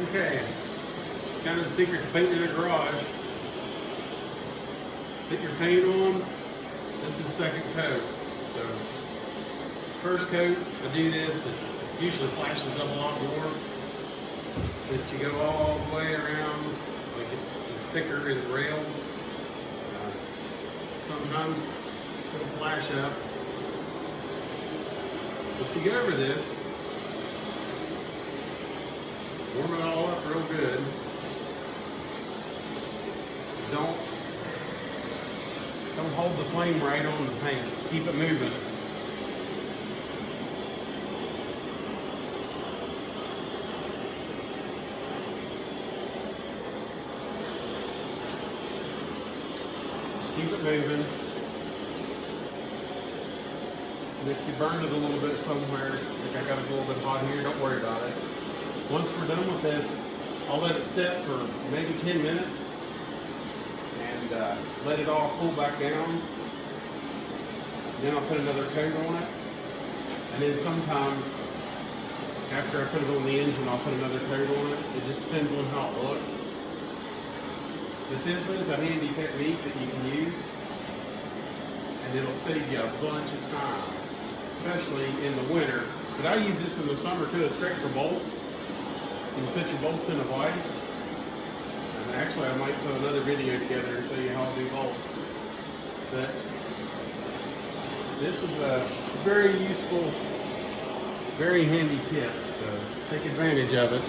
Okay, kind of the secret to painting in a garage. Put your paint on. This is the second coat. So, first coat, I do this. It usually flashes up a lot more. But you go all the way around, like it's thicker in the rails. Sometimes it'll flash up. If you go over this, warm it all up real good. Don't hold the flame right on the paint. Keep it moving. Just keep it moving. And if you burn it a little bit somewhere, like I got a little bit hot here, don't worry about it. Once we're done with this, I'll let it sit for maybe 10 minutes and let it all cool back down. Then I'll put another coat on it. And then sometimes, after I put it on the engine, I'll put another coat on it. It just depends on how it looks. But this is a handy technique that you can use, and it'll save you a bunch of time, especially in the winter. But I use this in the summer too. It's great for bolts. You can put your bolts in a vise. And actually, I might put another video together and show you how to do bolts. But this is a very useful, very handy tip. So take advantage of it.